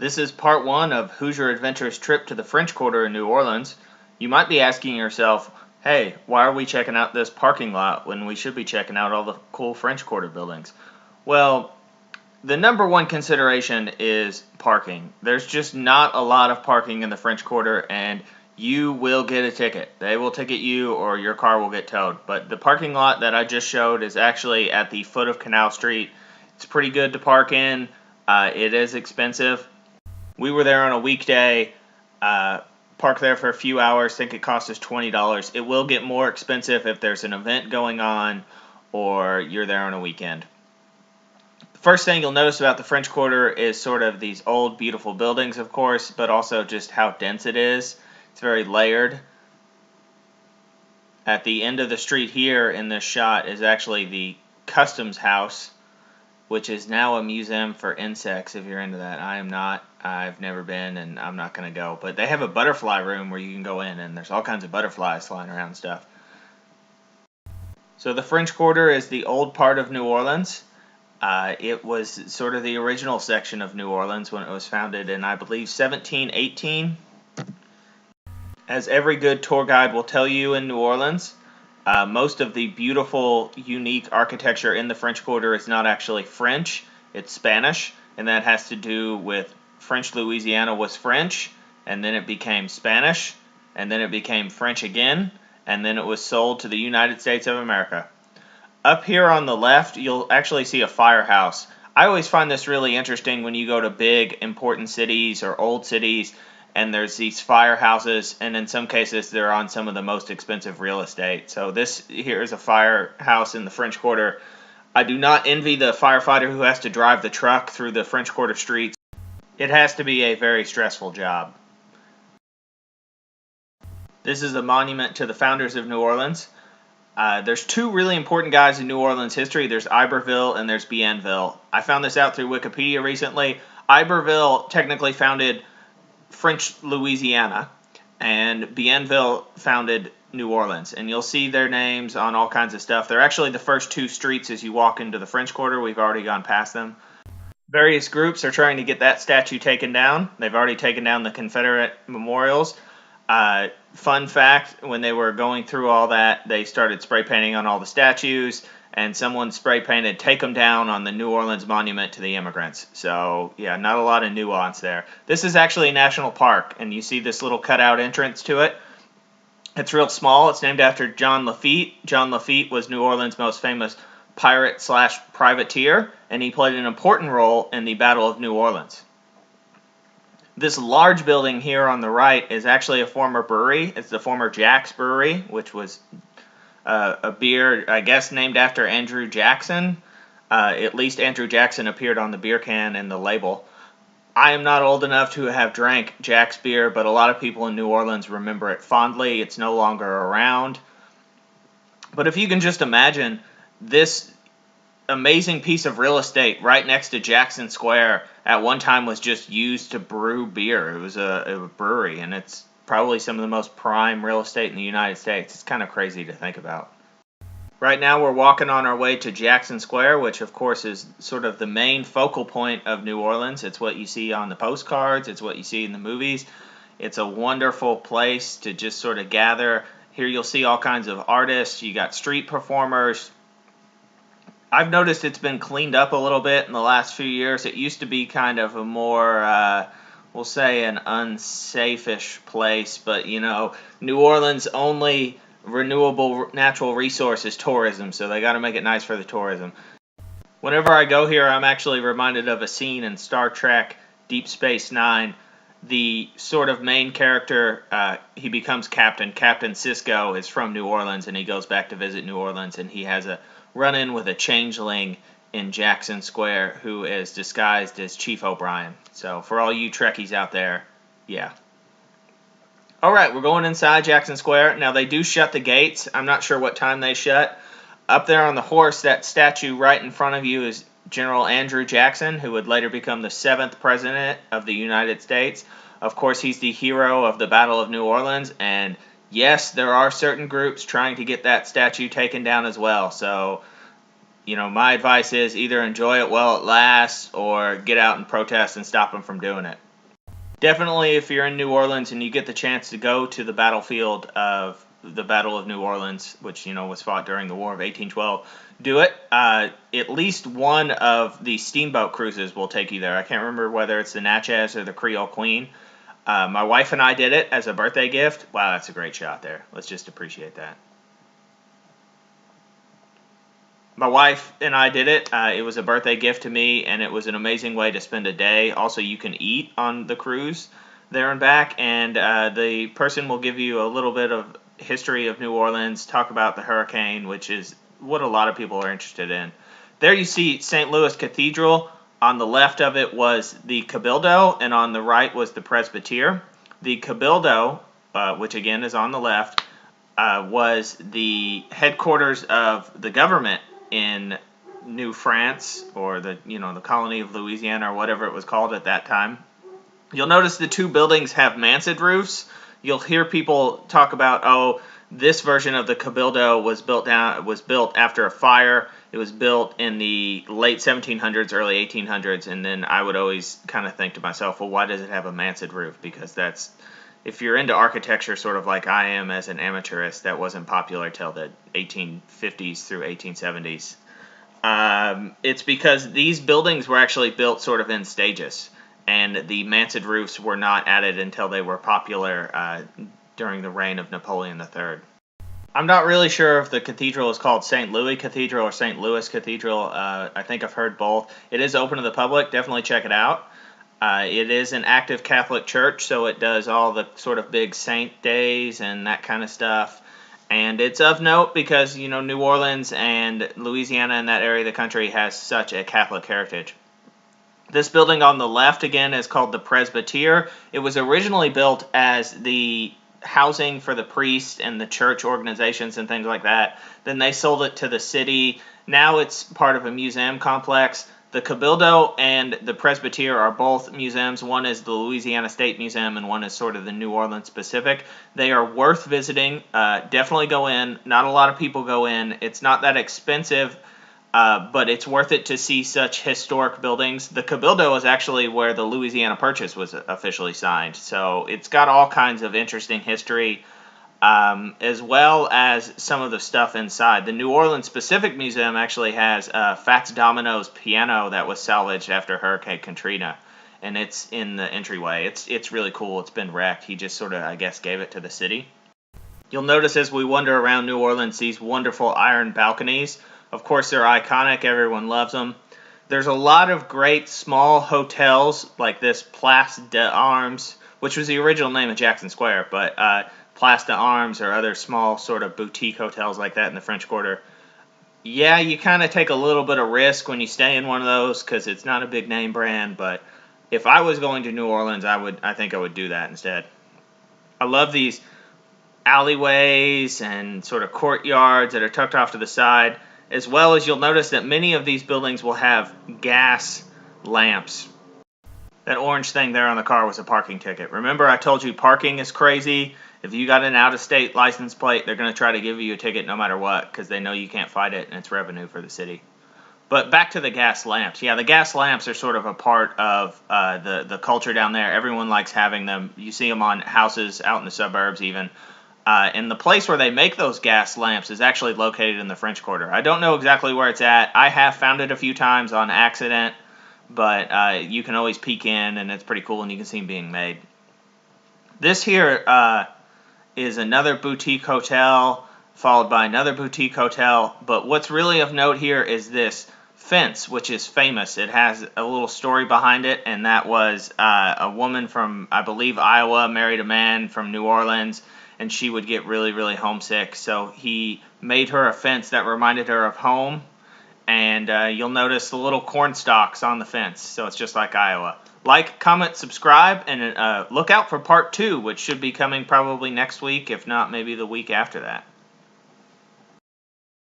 This is part one of Hoosier Adventure's trip to the French Quarter in New Orleans. You might be asking yourself, hey, why are we checking out this parking lot when we should be checking out all the cool French Quarter buildings? Well, the number one consideration is parking. There's just not a lot of parking in the French Quarter, and you will get a ticket. They will ticket you or your car will get towed. But the parking lot that I just showed is actually at the foot of Canal Street. It's pretty good to park in. It is expensive. We were there on a weekday, parked there for a few hours, think it cost us $20. It will get more expensive if there's an event going on or you're there on a weekend. The first thing you'll notice about the French Quarter is sort of these old, beautiful buildings, of course, but also just how dense it is. It's very layered. At the end of the street here in this shot is actually the Customs House, which is now a museum for insects, if you're into that. I am not. I've never been, and I'm not going to go. But they have a butterfly room where you can go in, and there's all kinds of butterflies flying around and stuff. So the French Quarter is the old part of New Orleans. It was sort of the original section of New Orleans when it was founded in, I believe, 1718. As every good tour guide will tell you in New Orleans, most of the beautiful, unique architecture in the French Quarter is not actually French, it's Spanish, and that has to do with French Louisiana was French, and then it became Spanish, and then it became French again, and then it was sold to the United States of America. Up here on the left, you'll actually see a firehouse. I always find this really interesting when you go to big, important cities or old cities, and there's these firehouses, and in some cases they're on some of the most expensive real estate. So this here is a firehouse in the French Quarter. I do not envy the firefighter who has to drive the truck through the French Quarter streets. It has to be a very stressful job. This is a monument to the founders of New Orleans. There's two really important guys in New Orleans history. There's Iberville and there's Bienville. I found this out through Wikipedia recently. Iberville technically founded French Louisiana, and Bienville founded New Orleans, and you'll see their names on all kinds of stuff. They're actually the first two streets as you walk into the French Quarter. We've already gone past them. Various groups are trying to get that statue taken down. They've already taken down the Confederate memorials. Fun fact, when they were going through all that, they started spray painting on all the statues, and someone spray painted "Take them down" on the New Orleans monument to the immigrants. So, yeah, not a lot of nuance there. This is actually a national park, and you see this little cutout entrance to it. It's real small. It's named after John Lafitte. John Lafitte was New Orleans' most famous pirate/privateer, and he played an important role in the Battle of New Orleans. This large building here on the right is actually a former brewery. It's the former Jack's Brewery, which was a beer, I guess, named after Andrew Jackson. At least Andrew Jackson appeared on the beer can and the label. I am not old enough to have drank Jack's beer, but a lot of people in New Orleans remember it fondly. It's no longer around. But if you can just imagine this amazing piece of real estate right next to Jackson Square at one time was just used to brew beer. It was a brewery, and it's probably some of the most prime real estate in the United States. It's kind of crazy to think about. Right now we're walking on our way to Jackson Square, which of course is sort of the main focal point of New Orleans. It's what you see on the postcards. It's what you see in the movies. It's a wonderful place to just sort of gather. Here you'll see all kinds of artists. You got street performers. I've noticed it's been cleaned up a little bit in the last few years. It used to be kind of a more, we'll say, an unsafe-ish place. But, you know, New Orleans' only renewable natural resource is tourism, so they got to make it nice for the tourism. Whenever I go here, I'm actually reminded of a scene in Star Trek Deep Space Nine. The sort of main character, he becomes captain. Captain Sisko is from New Orleans, and he goes back to visit New Orleans, and he has a run-in with a changeling in Jackson Square who is disguised as Chief O'Brien. So for all you Trekkies out there, yeah. Alright, we're going inside Jackson Square. Now, they do shut the gates. I'm not sure what time they shut. Up there on the horse, that statue right in front of you is General Andrew Jackson, who would later become the 7th President of the United States. Of course, he's the hero of the Battle of New Orleans, and yes, there are certain groups trying to get that statue taken down as well. So, you know, my advice is either enjoy it while it lasts or get out and protest and stop them from doing it. Definitely, if you're in New Orleans and you get the chance to go to the battlefield of the Battle of New Orleans, which was fought during the War of 1812, do it. At least one of the steamboat cruises will take you there. I can't remember whether it's the Natchez or the Creole Queen. My wife and I did it as a birthday gift. Wow, that's a great shot there. Let's just appreciate that. My wife and I did it. It was a birthday gift to me, and it was an amazing way to spend a day. Also, you can eat on the cruise there and back, and the person will give you a little bit of history of New Orleans, talk about the hurricane, which is what a lot of people are interested in. There you see St. Louis Cathedral. On the left of it was the Cabildo, and on the right was the Presbytere. The Cabildo, which again is on the left, was the headquarters of the government in New France, or the colony of Louisiana, or whatever it was called at that time. You'll notice the two buildings have mansard roofs. You'll hear people talk about, oh, this version of the Cabildo was built after a fire. It was built in the late 1700s, early 1800s, and then I would always kind of think to myself, well, why does it have a mansard roof? Because that's, if you're into architecture sort of like I am as an amateurist, that wasn't popular till the 1850s through 1870s. It's because these buildings were actually built sort of in stages, and the mansard roofs were not added until they were popular during the reign of Napoleon III. I'm not really sure if the cathedral is called St. Louis Cathedral or St. Louis Cathedral. I think I've heard both. It is open to the public. Definitely check it out. It is an active Catholic church, so it does all the sort of big saint days and that kind of stuff. And it's of note because, New Orleans and Louisiana and that area of the country has such a Catholic heritage. This building on the left, again, is called the Presbytere. It was originally built as the housing for the priests and the church organizations and things like that. Then they sold it to the city. Now it's part of a museum complex. The Cabildo and the Presbytere are both museums. One is the Louisiana State Museum, and one is sort of the New Orleans specific. They are worth visiting. Definitely go in. Not a lot of people go in. It's not that expensive, but it's worth it to see such historic buildings. The Cabildo is actually where the Louisiana Purchase was officially signed, so it's got all kinds of interesting history, as well as some of the stuff inside. The New Orleans Specific Museum actually has Fats Domino's piano that was salvaged after Hurricane Katrina, and it's in the entryway. It's really cool. It's been wrecked. He just sort of, I guess, gave it to the city. You'll notice as we wander around New Orleans these wonderful iron balconies. Of course, they're iconic. Everyone loves them. There's a lot of great small hotels like this Place d'Armes, which was the original name of Jackson Square, but Place d'Armes or other small sort of boutique hotels like that in the French Quarter. Yeah, you kind of take a little bit of risk when you stay in one of those because it's not a big name brand, but if I was going to New Orleans, I think I would do that instead. I love these alleyways and sort of courtyards that are tucked off to the side, as well as you'll notice that many of these buildings will have gas lamps. That orange thing there on the car was a parking ticket. Remember, I told you parking is crazy. If you got an out-of-state license plate, they're going to try to give you a ticket no matter what because they know you can't fight it and it's revenue for the city. But back to the gas lamps. Yeah, the gas lamps are sort of a part of the culture down there. Everyone likes having them. You see them on houses out in the suburbs even. And the place where they make those gas lamps is actually located in the French Quarter. I don't know exactly where it's at. I have found it a few times on accident, but you can always peek in, and it's pretty cool, and you can see them being made. This here is another boutique hotel, followed by another boutique hotel, but what's really of note here is this fence, which is famous. It has a little story behind it, and that was a woman from, I believe, Iowa married a man from New Orleans, and she would get really, really homesick. So he made her a fence that reminded her of home, and you'll notice the little corn stalks on the fence. So it's just like Iowa. Like, comment, subscribe, and look out for part 2, which should be coming probably next week, if not maybe the week after that.